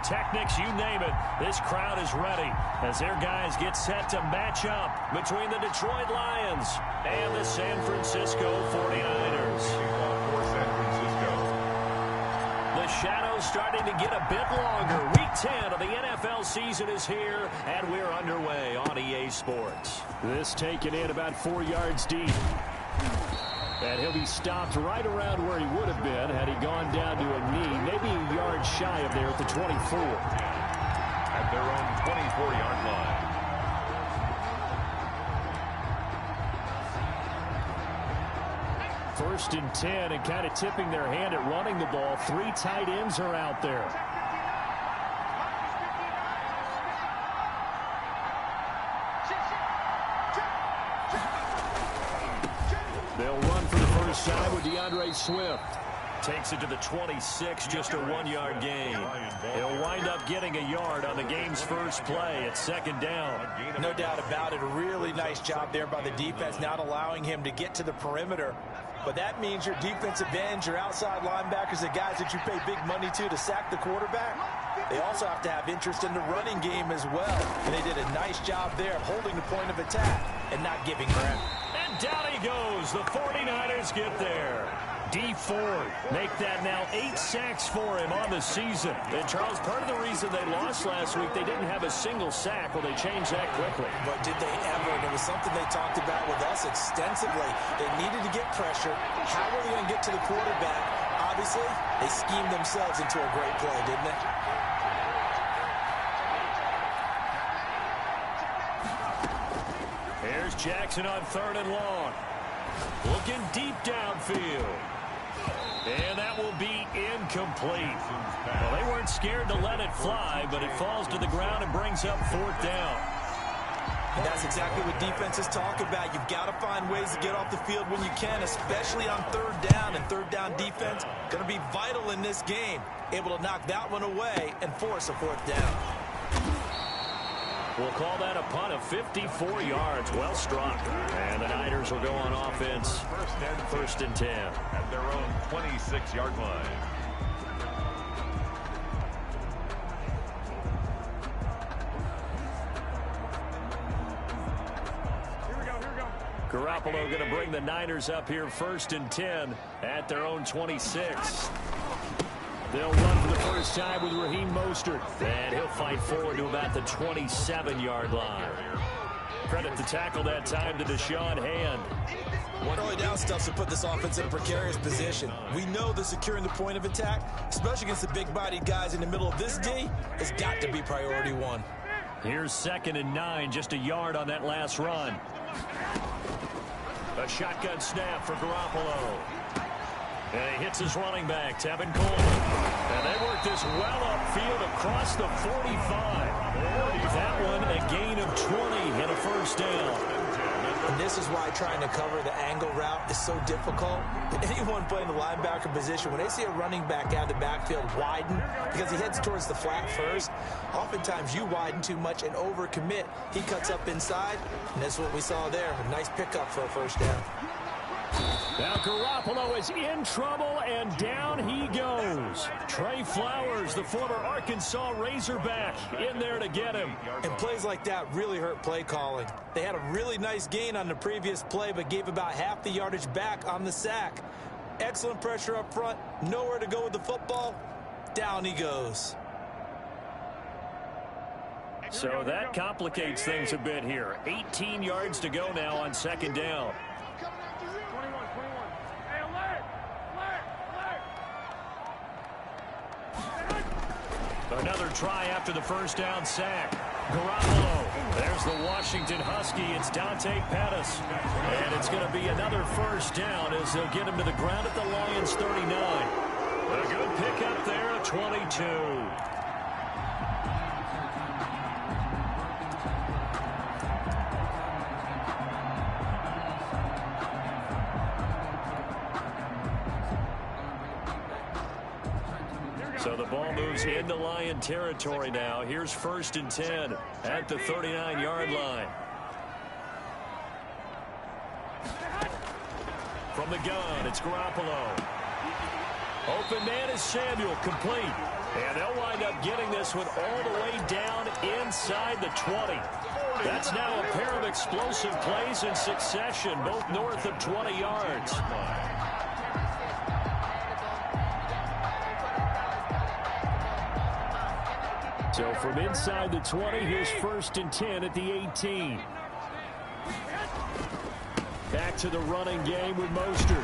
pyrotechnics, you name it. This crowd is ready as their guys get set to match up between the Detroit Lions and the San Francisco 49ers. For San Francisco. The shadow's starting to get a bit longer. Week 10 of the NFL season is here, and we're underway on EA Sports. This taken in about 4 yards deep. And he'll be stopped right around where he would have been had he gone down to a knee, maybe a yard shy of there at the 24. At their own 24-yard line. First and 10, and kind of tipping their hand at running the ball. 3 tight ends are out there. They'll run for the first time with DeAndre Swift. Takes it to the 26, just a 1-yard gain. He'll wind up getting a yard on the game's first play at second down. No doubt about it. A really nice job there by the defense, not allowing him to get to the perimeter. But that means your defensive ends, your outside linebackers, the guys that you pay big money to sack the quarterback, they also have to have interest in the running game as well. And they did a nice job there of holding the point of attack and not giving ground. And down he goes. The 49ers get there. D Ford make that now 8 sacks for him on the season. And Charles, part of the reason they lost last week, they didn't have a single sack. Well, they changed that quickly. But did they ever? And it was something they talked about with us extensively. They needed to get pressure. How were they going to get to the quarterback? Obviously, they schemed themselves into a great play, didn't they? Here's Jackson on 3rd and long. Looking deep downfield. And that will be incomplete. Well, they weren't scared to let it fly, but it falls to the ground and brings up 4th down. And that's exactly what defenses talk about. You've got to find ways to get off the field when you can, especially on 3rd down. And 3rd down defense going to be vital in this game. Able to knock that one away and force a 4th down. We'll call that a punt of 54 yards. Well struck. And the Niners will go on offense. First and 10. At their own 26-yard line. Garoppolo going to bring the Niners up here 1st and 10 at their own 26. They'll run for the first time with Raheem Mostert. And he'll fight forward to about the 27-yard line. Credit the tackle that time to Deshaun Hand. Early down stuff to put this offense in a precarious position. We know that securing the point of attack, especially against the big-bodied guys in the middle of this D, has got to be priority 1. Here's 2nd and 9, just a yard on that last run. A shotgun snap for Garoppolo. And he hits his running back, Tevin Coleman. And they work this well upfield across the 45. That one a gain of 20 and a first down. And this is why trying to cover the angle route is so difficult. Anyone playing the linebacker position, when they see a running back out of the backfield widen because he heads towards the flat first, oftentimes you widen too much and overcommit. He cuts up inside, and that's what we saw there. A nice pickup for a first down. Now Garoppolo is in trouble, and down he goes. Trey Flowers, the former Arkansas Razorback, in there to get him. And plays like that really hurt play calling. They had a really nice gain on the previous play, but gave about half the yardage back on the sack. Excellent pressure up front, nowhere to go with the football. Down he goes. So that complicates things a bit here. 18 yards to go now on 2nd down. Another try after the first down sack. Garoppolo. There's the Washington Husky. It's Dante Pettis. And it's going to be another first down as they'll get him to the ground at the Lions 39. A good pickup there at 22. So the ball moves into Lion territory now. Here's 1st and 10 at the 39-yard line. From the gun, it's Garoppolo. Open man is Samuel, complete. And they'll wind up getting this this one all the way down inside the 20. That's now a pair of explosive plays in succession, both north of 20 yards. So from inside the 20, here's 1st and 10 at the 18. Back to the running game with Mostert.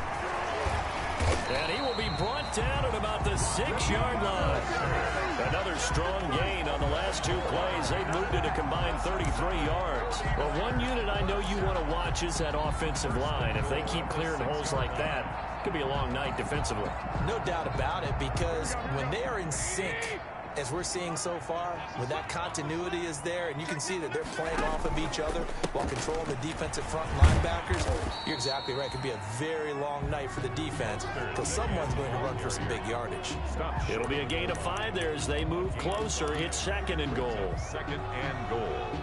And he will be brought down at about the 6-yard line. Another strong gain on the last 2 plays. They've moved it a combined 33 yards. Well, one unit I know you want to watch is that offensive line. If they keep clearing holes like that, it could be a long night defensively. No doubt about it, because when they are in sync, as we're seeing so far, when that continuity is there and you can see that they're playing off of each other while controlling the defensive front linebackers, you're exactly right. It could be a very long night for the defense because someone's going to run for some big yardage. It'll be a gain of 5 there as they move closer. It's 2nd and goal. 2nd and goal.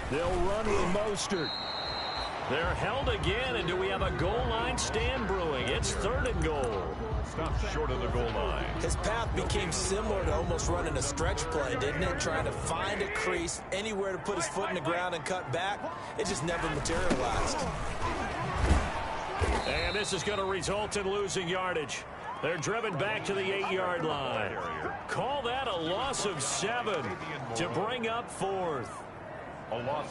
They'll run with Mostert. They're held again, and do we have a goal line stand brewing? It's 3rd and goal. Stopped short of the goal line. His path became similar to almost running a stretch play, didn't it? Trying to find a crease, anywhere to put his foot in the ground and cut back. It just never materialized. And this is going to result in losing yardage. They're driven back to the 8-yard line. Call that a loss of 7 to bring up 4th.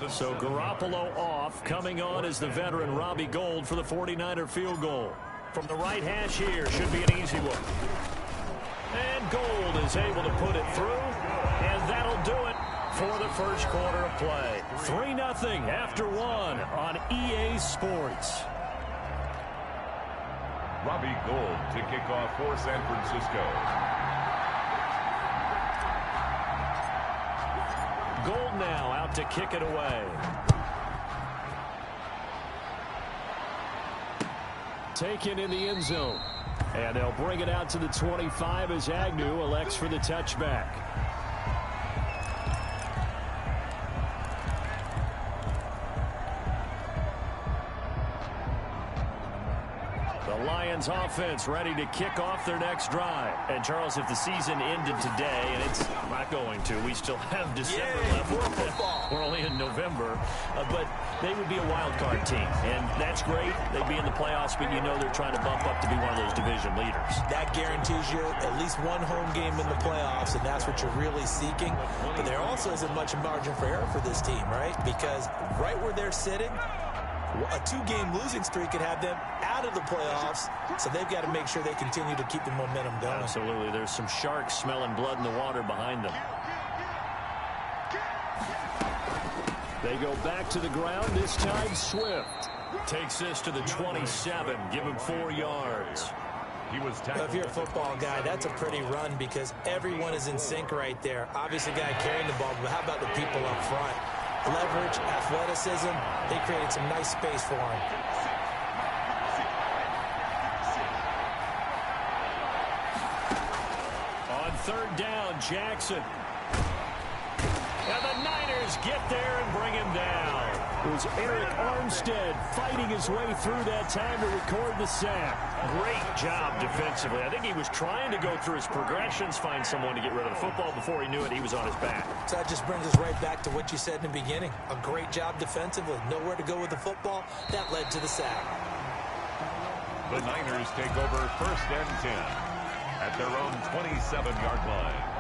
So Garoppolo off. Coming on is the veteran Robbie Gould for the 49er field goal. From the right hash here, should be an easy one. And Gould is able to put it through, and that'll do it for the first quarter of play. 3-0 after 1 on EA Sports. Robbie Gould to kick off for San Francisco. Gould now out to kick it away. Taken in the end zone. And they'll bring it out to the 25 as Agnew elects for the touchback. Lions offense ready to kick off their next drive. And Charles, if the season ended today, and it's not going to, we still have December left. We're only in November, but they would be a wild card team, and that's great. They'd be in the playoffs, but you know they're trying to bump up to be one of those division leaders. That guarantees you at least one home game in the playoffs, and that's what you're really seeking. But there also isn't much margin for error for this team, right? Because right where they're sitting, a 2-game losing streak could have them out of the playoffs, so they've got to make sure they continue to keep the momentum going. Absolutely. There's some sharks smelling blood in the water behind them. They go back to the ground, this time Swift. Takes this to the 27, give him 4 yards. He was if you're a football guy, that's a pretty run because everyone is in sync right there. Obviously, the guy carrying the ball, but how about the people up front? Leverage, athleticism, they created some nice space for him. On 3rd down, Jackson. And the Niners get there and bring him down. It was Eric Armstead fighting his way through that time to record the sack. Great job defensively. I think he was trying to go through his progressions, find someone to get rid of the football. Before he knew it, he was on his back. So that just brings us right back to what you said in the beginning. A great job defensively. Nowhere to go with the football. That led to the sack. The Niners take over 1st and 10 at their own 27-yard line.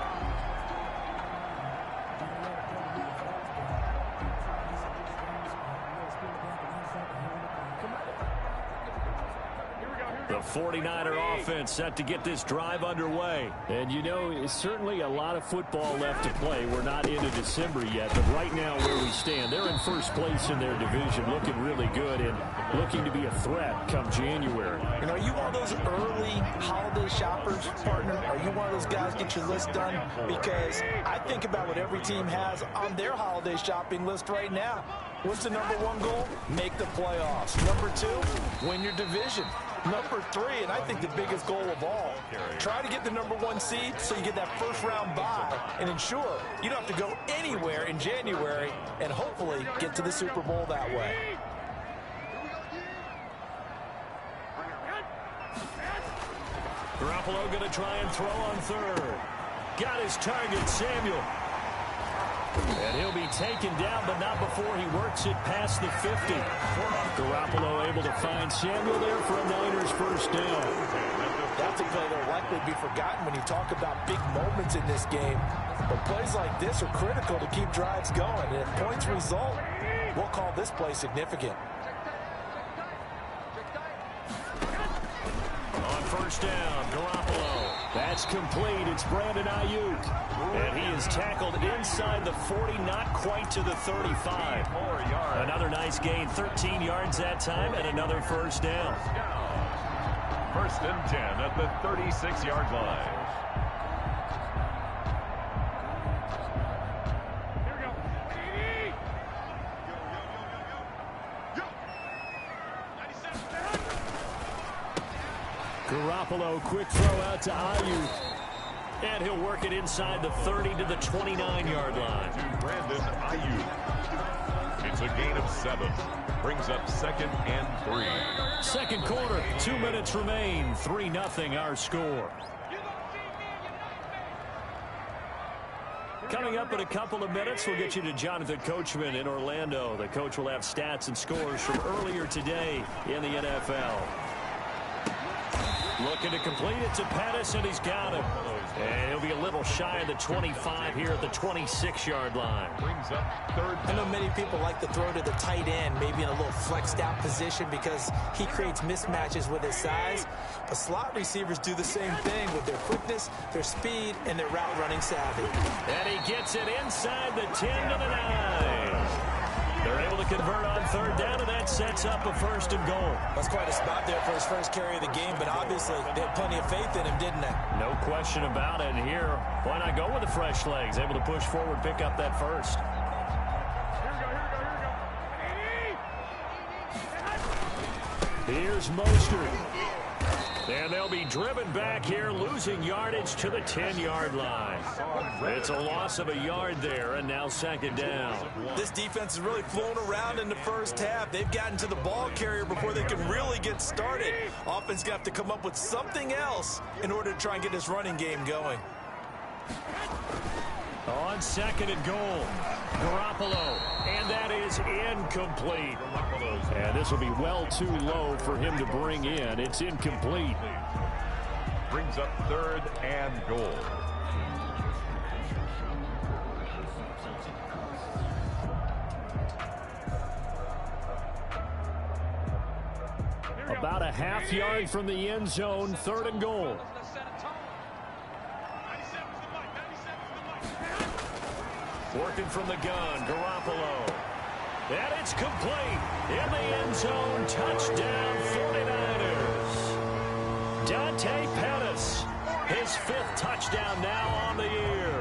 The 49er offense set to get this drive underway. And you know, it's certainly a lot of football left to play. We're not into December yet, but right now where we stand, they're in 1st place in their division, looking really good and looking to be a threat come January. You know, are you one of those early holiday shoppers, partner? Are you one of those guys get your list done? Because I think about what every team has on their holiday shopping list right now. What's the #1 goal? Make the playoffs. #2, win your division. Number 3, and I think the biggest goal of all, try to get the number 1 seed so you get that first-round bye and ensure you don't have to go anywhere in January and hopefully get to the Super Bowl that way. Garoppolo going to try and throw on third. Got his target, Samuel. And he'll be taken down, but not before he works it past the 50. Garoppolo able to find Samuel there for a Niners first down. That's a play that will likely be forgotten when you talk about big moments in this game. But plays like this are critical to keep drives going. And if points result, we'll call this play significant. On first down, Garoppolo. That's complete. It's Brandon Ayuk. And he is tackled inside the 40, not quite to the 35. Another nice gain, 13 yards that time, and another first down. First and 10 at the 36-yard line. Garoppolo, quick throw out to Ayuk. And he'll work it inside the 30 to the 29-yard line. To Brandon Ayuk. It's a gain of 7. Brings up 2nd and 3. Second quarter, 2 minutes remain. 3-0 our score. Coming up in a couple of minutes, we'll get you to Jonathan Coachman in Orlando. The coach will have stats and scores from earlier today in the NFL. Looking to complete it to Pettis, and he's got him. And he'll be a little shy of the 25 here at the 26-yard line. Brings up 3rd. I know many people like to throw to the tight end, maybe in a little flexed out position because he creates mismatches with his size. But slot receivers do the same thing with their quickness, their speed, and their route running savvy. And he gets it inside the 10 to the 9. They're able to convert on third down, and that sets up a 1st and goal. That's quite a spot there for his first carry of the game, but obviously they had plenty of faith in him, didn't they? No question about it. And here, why not go with the fresh legs? Able to push forward, pick up that first. Here's Mostert. And they'll be driven back here, losing yardage to the 10-yard line. It's a loss of a yard there, and now 2nd down. This defense is really flown around in the first half. They've gotten to the ball carrier before they can really get started. Offense got to come up with something else in order to try and get this running game going. On 2nd and goal, Garoppolo, and that is incomplete. And this will be well too low for him to bring in. It's incomplete. Brings up 3rd and goal. About a half yard from the end zone, 3rd and goal. Working from the gun, Garoppolo. And it's complete. In the end zone, touchdown 49ers. Dante Pettis, his 5th touchdown now on the year.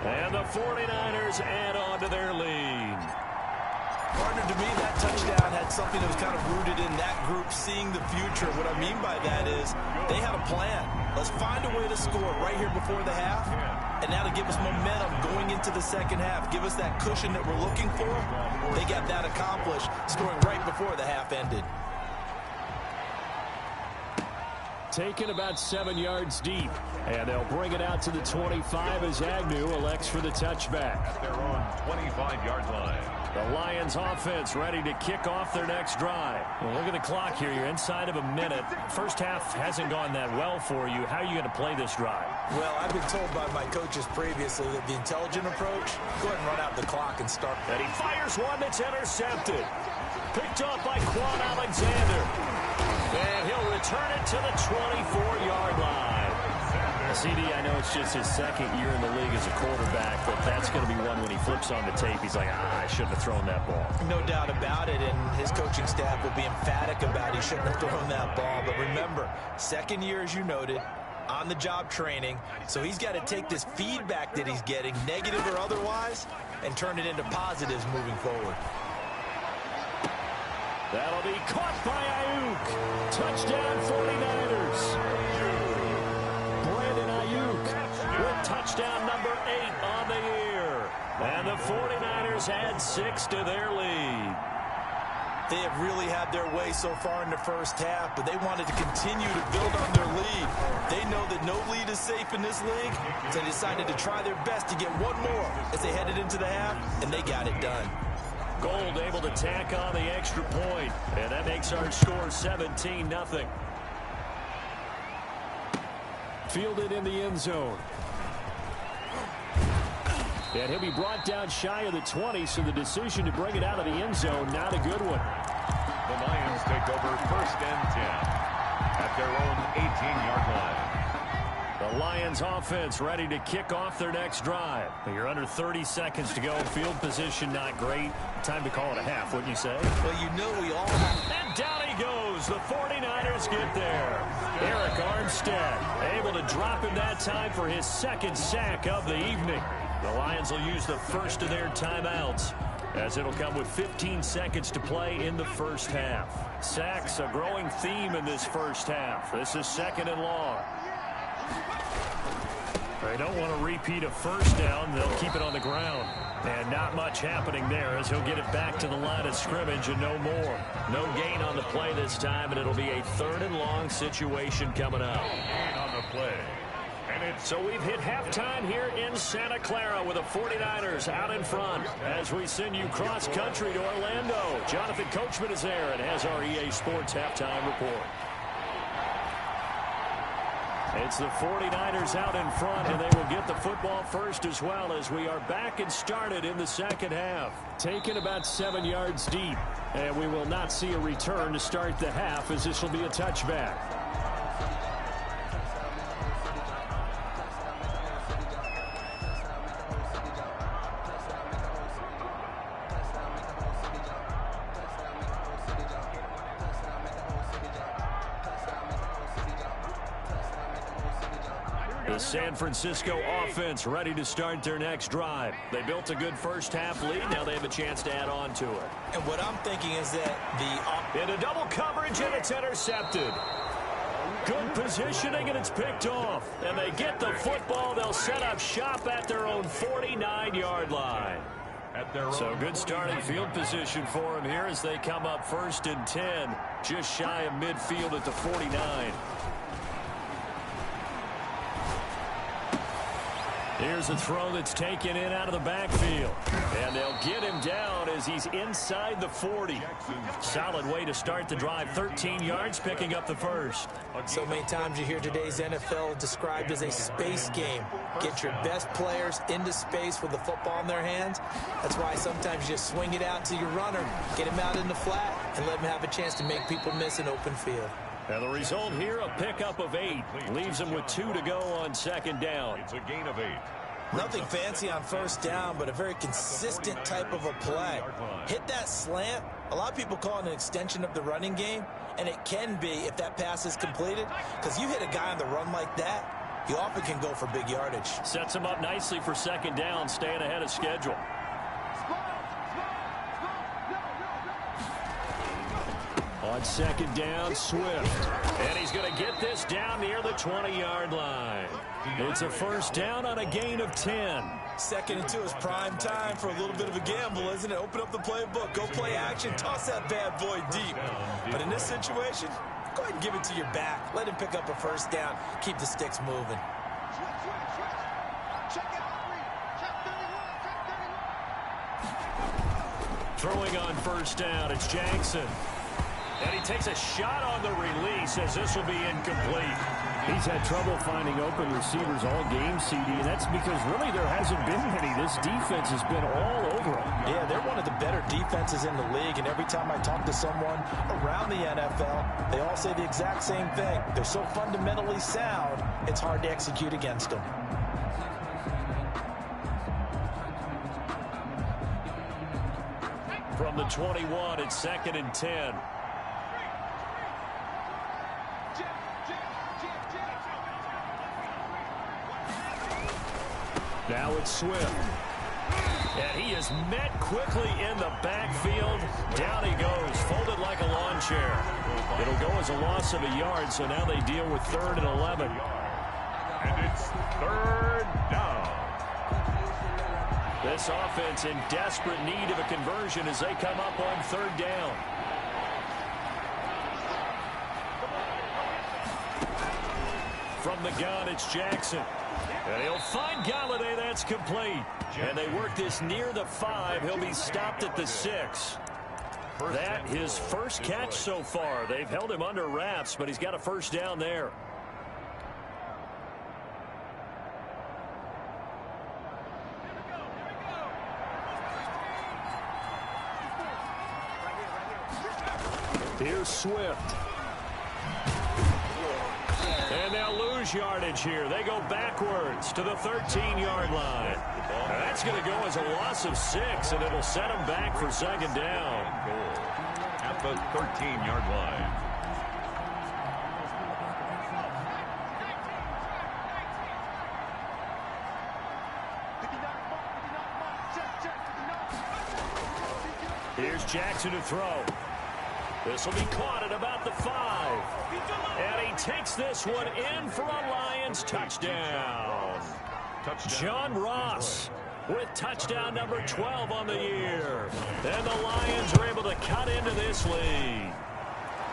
And the 49ers add on to their lead. Partner, to me, that touchdown had something that was kind of rooted in that group seeing the future. What I mean by that is they had a plan. Let's find a way to score right here before the half. And now to give us momentum going into the second half. Give us that cushion that we're looking for. They got that accomplished, scoring right before the half ended. Taken about 7 yards deep. And they'll bring it out to the 25 as Agnew elects for the touchback. At their own 25-yard line. The Lions offense ready to kick off their next drive. Well, look at the clock here. You're inside of a minute. First half hasn't gone that well for you. How are you going to play this drive? Well, I've been told by my coaches previously that the intelligent approach, go ahead and run out the clock and start. And he fires one that's intercepted. Picked off by Quan Alexander. And he'll return it to the 24-yard line. CD, I know it's just his 2nd year in the league as a quarterback, but that's going to be one when he flips on the tape. He's like, I shouldn't have thrown that ball. No doubt about it, and his coaching staff will be emphatic about he shouldn't have thrown that ball. But remember, 2nd year, as you noted, on-the-job training, so he's got to take this feedback that he's getting, negative or otherwise, and turn it into positives moving forward. That'll be caught by Ayuk. Touchdown 49ers. Brandon Ayuk with touchdown number 8 on the year. And the 49ers add 6 to their lead. They have really had their way so far in the first half, but they wanted to continue to build on their lead. They know that no lead is safe in this league, so they decided to try their best to get one more as they headed into the half, and they got it done. Gold able to tack on the extra point, and that makes our score 17-0. Fielded in the end zone. And he'll be brought down shy of the 20, so the decision to bring it out of the end zone, not a good one. The Lions take over 1st and 10 at their own 18-yard line. The Lions offense ready to kick off their next drive. You're under 30 seconds to go. Field position not great. Time to call it a half, wouldn't you say? Well, you know we all have. And down he goes. The 49ers get there. Eric Armstead able to drop him that time for his 2nd sack of the evening. The Lions will use the first of their timeouts, as it'll come with 15 seconds to play in the first half. Sacks, a growing theme in this first half. This is 2nd and long. They don't want to repeat a first down. They'll keep it on the ground. And not much happening there as he'll get it back to the line of scrimmage and no more. No gain on the play this time, and it'll be a 3rd and long situation coming up. Gain on the play. So we've hit halftime here in Santa Clara with the 49ers out in front as we send you cross-country to Orlando. Jonathan Coachman is there and has our EA Sports halftime report. It's the 49ers out in front, and they will get the football first as well as we are back and started in the second half. Taken about 7 yards deep, and we will not see a return to start the half as this will be a touchback. The San Francisco offense ready to start their next drive. They built a good first half lead. Now they have a chance to add on to it. And what I'm thinking is that into double coverage, and it's intercepted. Good positioning, and it's picked off. And they get the football. They'll set up shop at their own 49-yard line. So good starting field position for them here as they come up 1st and 10, just shy of midfield at the 49. Here's a throw that's taken in out of the backfield. And they'll get him down as he's inside the 40. Solid way to start the drive. 13 yards, picking up the first. So many times you hear today's NFL described as a space game. Get your best players into space with the football in their hands. That's why sometimes you just swing it out to your runner, get him out in the flat, and let him have a chance to make people miss an open field. And the result here, a pickup of 8. Leaves them with 2 to go on 2nd down. It's a gain of 8. Nothing fancy on 1st down, but a very consistent type of a play. Hit that slant. A lot of people call it an extension of the running game, and it can be if that pass is completed, because you hit a guy on the run like that, you often can go for big yardage. Sets him up nicely for 2nd down, staying ahead of schedule. On 2nd down, Swift. And he's going to get this down near the 20-yard line. It's a 1st down on a gain of 10. 2nd and 2 is prime time for a little bit of a gamble, isn't it? Open up the playbook, go play action, toss that bad boy deep. But in this situation, go ahead and give it to your back. Let him pick up a 1st down. Keep the sticks moving. Throwing on 1st down, it's Jackson. And he takes a shot on the release as this will be incomplete. He's had trouble finding open receivers all game, CD, and that's because really there hasn't been many. This defense has been all over him. Yeah, they're one of the better defenses in the league, and every time I talk to someone around the NFL, they all say the exact same thing. They're so fundamentally sound, it's hard to execute against them. From the 21, it's 2nd and 10. Now it's Swift. And he is met quickly in the backfield. Down he goes, folded like a chair. It'll go as a loss of a yard, so now they deal with 3rd and 11. And it's 3rd down. This offense in desperate need of a conversion as they come up on 3rd down. From the gun, it's Jackson. And he'll find Galladay. That's complete. And they work this near the 5. He'll be stopped at the 6. That his first catch so far. They've held him under wraps, but he's got a first down there. Here's Swift. And they'll lose yardage here. They go backwards to the 13-yard line. Now that's going to go as a loss of 6, and it'll set them back for 2nd down. At the 13-yard line. Here's Jackson to throw. This will be caught at about the 5. And he takes this one in for a Lions touchdown. John Ross with touchdown number 12 on the year. And the Lions are able to cut into this lead.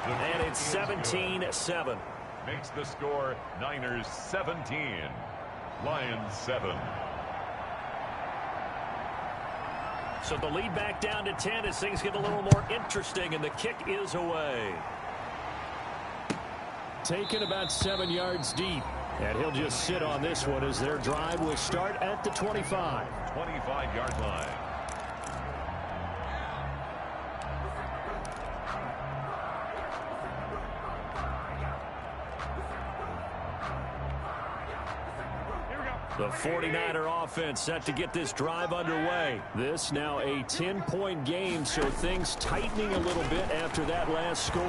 And it's 17-7. Makes the score Niners 17. Lions 7. So the lead back down to 10 as things get a little more interesting, and the kick is away. Taken about 7 yards deep, and he'll just sit on this one as their drive will start at the 25. 25-yard line. The 49er offense set to get this drive underway. This now a 10-point game, so things tightening a little bit after that last score.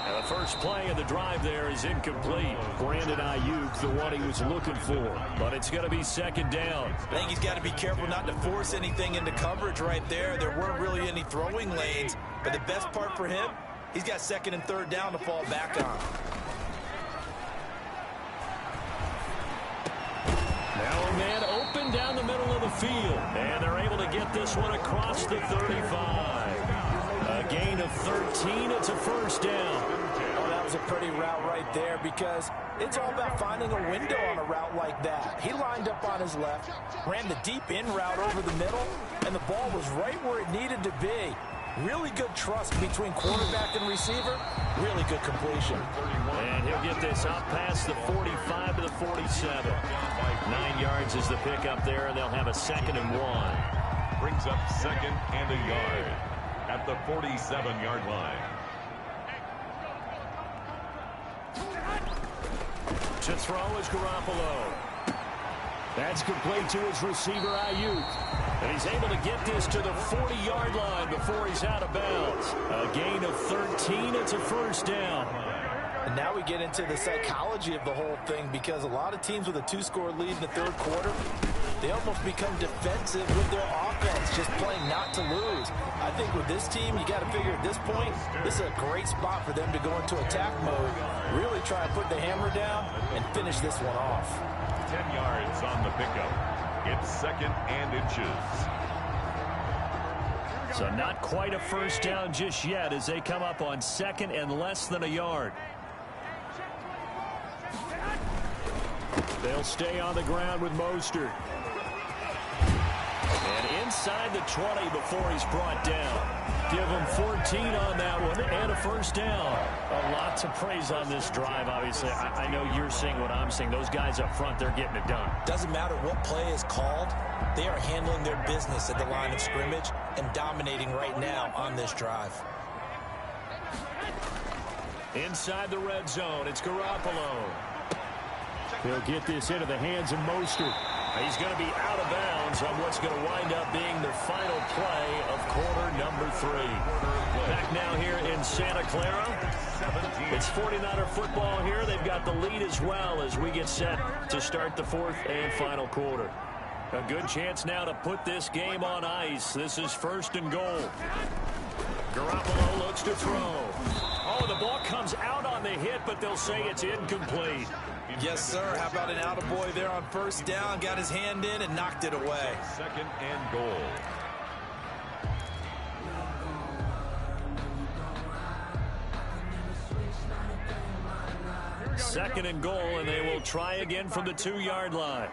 And the first play of the drive there is incomplete. Brandon Ayuk, the one he was looking for. But it's going to be 2nd down. I think he's got to be careful not to force anything into coverage right there. There weren't really any throwing lanes. But the best part for him, he's got 2nd and 3rd down to fall back on. Now a man open down the middle of the field. And they're able to get this one across the 35. A gain of 13. It's a first down. Oh, that was a pretty route right there because it's all about finding a window on a route like that. He lined up on his left, ran the deep in route over the middle, and the ball was right where it needed to be. Really good trust between quarterback and receiver. Really good completion. And he'll get this out past the 45 to the 47. 9 yards is the pickup there, and they'll have a 2nd and 1. Brings up 2nd and a yard at the 47-yard line. To throw is Garoppolo. That's complete to his receiver, Ayuk. And he's able to get this to the 40-yard line before he's out of bounds. A gain of 13. It's a first down. And now we get into the psychology of the whole thing because a lot of teams with a 2-score lead in the 3rd quarter, they almost become defensive with their offense, just playing not to lose. I think with this team, you got to figure at this point, this is a great spot for them to go into attack mode, really try and put the hammer down and finish this one off. 10 yards on the pickup. It's 2nd and inches. So not quite a first down just yet as they come up on 2nd and less than a yard. They'll stay on the ground with Mostert. And inside the 20 before he's brought down. Give him 14 on that one and a first down. A lot to praise on this drive, obviously. I know you're seeing what I'm seeing. Those guys up front, they're getting it done. Doesn't matter what play is called. They are handling their business at the line of scrimmage and dominating right now on this drive. Inside the red zone, it's Garoppolo. He'll get this into the hands of Mostert. He's going to be out of bounds on what's going to wind up being the final play of quarter number 3. Back now here in Santa Clara. It's 49er football here. They've got the lead as well as we get set to start the 4th and final quarter. A good chance now to put this game on ice. This is 1st and goal. Garoppolo looks to throw. Oh, the ball comes out on the hit, but they'll say it's incomplete. Yes, sir. How about an attaboy there on first down? Got his hand in and knocked it away. Second and goal. Second and goal, and they will try again from the 2-yard line.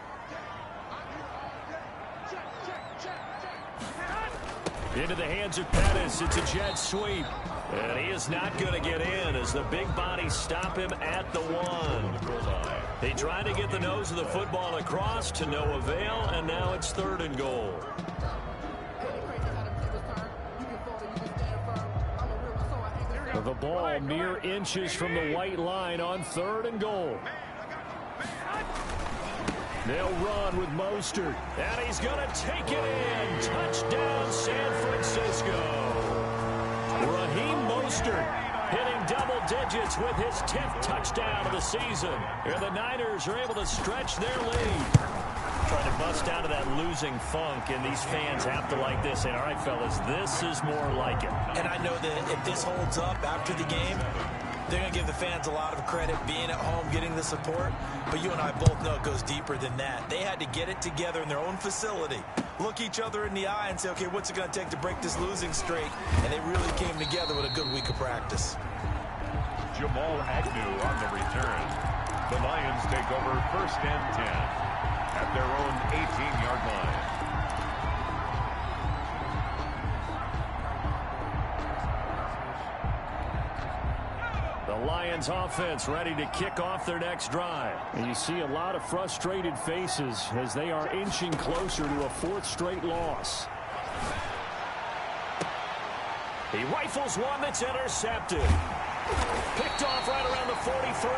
Into the hands of Pettis. It's a jet sweep. And he is not going to get in as the big bodies stop him at the 1. They tried to get the nose of the football across to no avail, and now it's 3rd and goal. The ball mere inches from the white line on 3rd and goal. They'll run with Mostert, and he's going to take it in. Touchdown, San Francisco. Raheem Mostert hitting double digits with his 10th touchdown of the season. And the Niners are able to stretch their lead. Trying to bust out of that losing funk, and these fans have to like this. And all right, fellas, this is more like it. And I know that if this holds up after the game, they're going to give the fans a lot of credit being at home, getting the support. But you and I both know it goes deeper than that. They had to get it together in their own facility, look each other in the eye and say, okay, what's it going to take to break this losing streak? And they really came together with a good week of practice. Jamal Agnew on the return. The Lions take over 1st and 10 at their own 18-yard line. The Lions offense ready to kick off their next drive. And you see a lot of frustrated faces as they are inching closer to a 4th straight loss. He rifles one that's intercepted. Picked off right around the 43.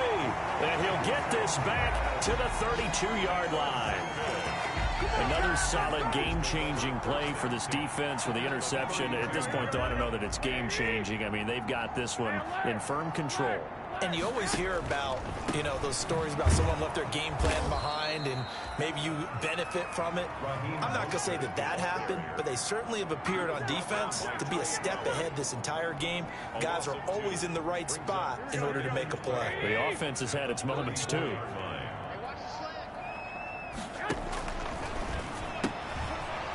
And he'll get this back to the 32-yard line. Another solid game-changing play for this defense for the interception. At this point, though, I don't know that it's game-changing. I mean, they've got this one in firm control. And you always hear about, you know, those stories about someone left their game plan behind and maybe you benefit from it. I'm not going to say that that happened, but they certainly have appeared on defense to be a step ahead this entire game. Guys are always in the right spot in order to make a play. The offense has had its moments, too.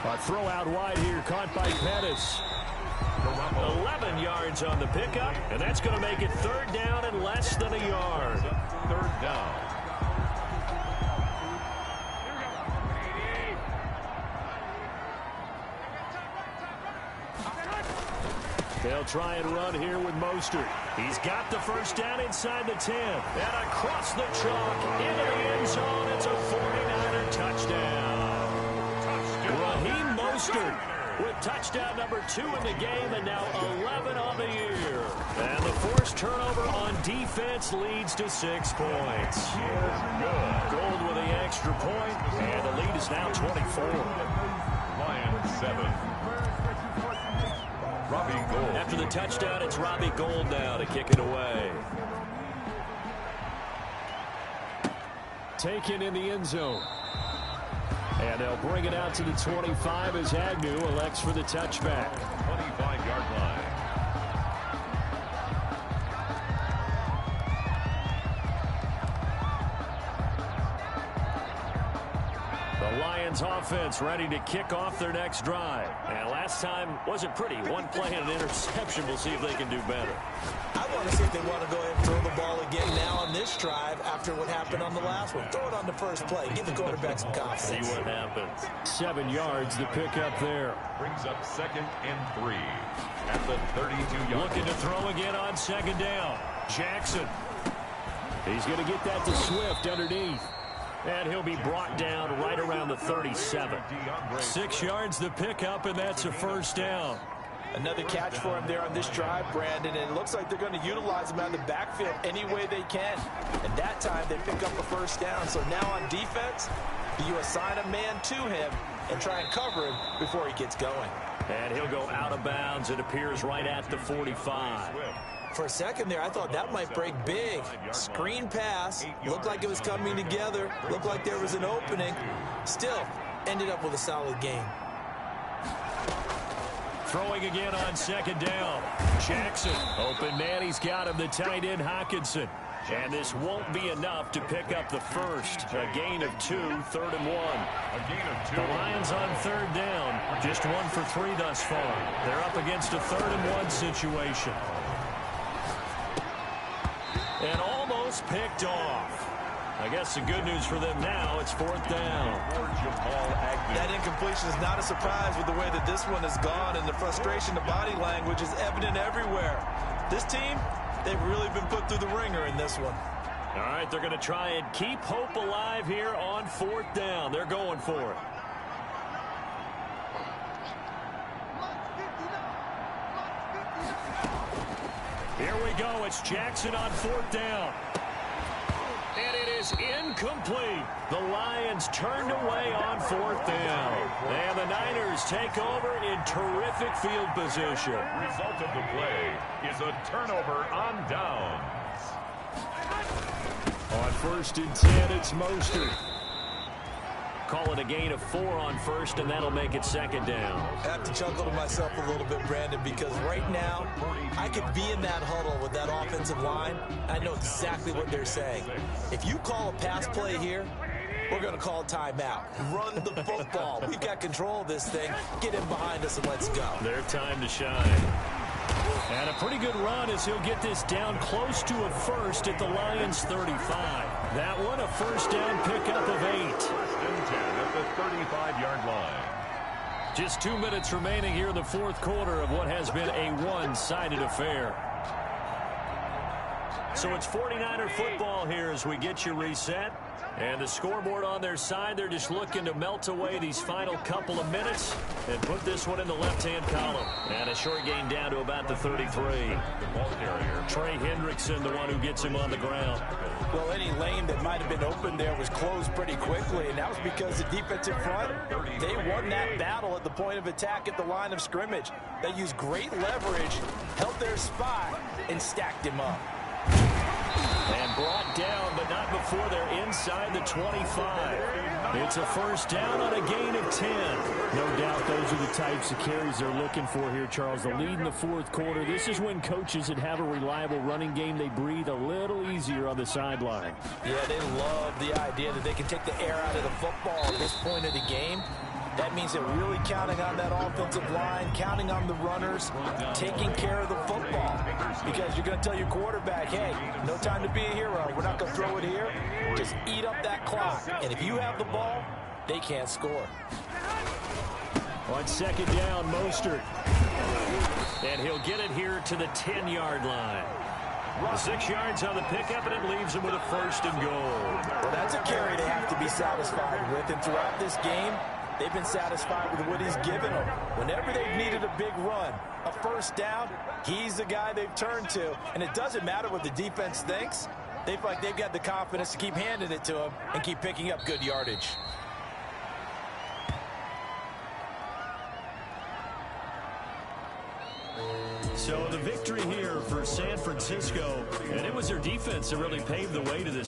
A throw out wide here, caught by Pettis. 11 yards on the pickup, and that's going to make it 3rd down and less than a yard. 3rd down. They'll try and run here with Mostert. He's got the first down inside the 10. And across the chalk into the end zone. It's a 49er touchdown. Raheem Mostert with touchdown number 2 in the game, and now 11 on the year. And the forced turnover on defense leads to 6 points. Gold with the extra point, and the lead is now 24. Lions 7. Robbie Gould. After the touchdown, it's Robbie Gould now to kick it away. Taken in the end zone. And they'll bring it out to the 25 as Agnew elects for the touchback. 25-yard line. The Lions offense ready to kick off their next drive. And last time wasn't pretty. One play and an interception. We'll see if they can do better. I want to see if they want to go ahead and throw the ball again now on this drive after what happened on the last one. Throw it on the first play. Give the quarterback some confidence. See what happens. 7 yards, the pickup there. Brings up 2nd and 3 at the 32-yard line. Looking to throw again on 2nd down. Jackson. He's going to get that to Swift underneath. And he'll be brought down right around the 37. 6 yards the pickup, and that's a first down. Another catch for him there on this drive, Brandon, and it looks like they're going to utilize him out of the backfield any way they can. And that time they pick up a first down. So now on defense, do you assign a man to him and try and cover him before he gets going? And he'll go out of bounds. It appears right at the 45. For a second there, I thought that might break big. Screen pass. Looked like it was coming together. Looked like there was an opening. Still, ended up with a solid game. Throwing again on second down. Jackson. Open man. He's got him, the tight end Hockenson. And this won't be enough to pick up the first. A gain of 2, 3rd and 1. A gain of 2. The Lions on 3rd down. Just 1 for 3 thus far. They're up against a 3rd and 1 situation. And almost picked off. I guess the good news for them now, it's 4th down. That incompletion is not a surprise with the way that this one has gone, and the frustration, the body language is evident everywhere. This team, they've really been put through the ringer in this one. All right, they're going to try and keep hope alive here on 4th down. They're going for it. Here we go. It's Jackson on 4th down. And it is incomplete. The Lions turned away on 4th down. And the Niners take over in terrific field position. Result of the play is a turnover on downs. On 1st and 10, it's Mostert. Call it a gain of 4 on 1st, and that'll make it 2nd down. I have to chuckle to myself a little bit, Brandon, because right now I could be in that huddle with that offensive line. I know exactly what they're saying. If you call a pass play here, we're going to call timeout. Run the football. We've got control of this thing. Get in behind us and let's go. Their time to shine. And a pretty good run as he'll get this down close to a first at the Lions 35. That one, a 1st down pickup of 8. 1st and 10 at the 35-yard line. Just 2 minutes remaining here in the 4th quarter of what has been a one-sided affair. So it's 49er football here as we get you reset. And the scoreboard on their side, they're just looking to melt away these final couple of minutes and put this one in the left-hand column. And a short gain down to about the 33. The ball carrier. Trey Hendrickson, the one who gets him on the ground. Well, any lane that might have been open there was closed pretty quickly, and that was because the defensive front, they won that battle at the point of attack at the line of scrimmage. They used great leverage, held their spot, and stacked him up. And brought down, but not before they're inside the 25. It's a 1st down on a gain of 10. No doubt those are the types of carries they're looking for here, Charles. The lead in the 4th quarter. This is when coaches that have a reliable running game, they breathe a little easier on the sideline. Yeah, they love the idea that they can take the air out of the football at this point of the game. That means they're really counting on that offensive line, counting on the runners, taking care of the football. Because you're going to tell your quarterback, hey, no time to be a hero. We're not going to throw it here. Just eat up that clock. And if you have the ball, they can't score. On 2nd down, Mostert. And he'll get it here to the 10-yard line. 6 yards on the pickup, and it leaves him with a 1st and goal. Well, that's a carry they have to be satisfied with. And throughout this game, they've been satisfied with what he's given them. Whenever they've needed a big run, a 1st down, he's the guy they've turned to. And it doesn't matter what the defense thinks. They feel like they've got the confidence to keep handing it to him and keep picking up good yardage. So the victory here for San Francisco, and it was their defense that really paved the way to this.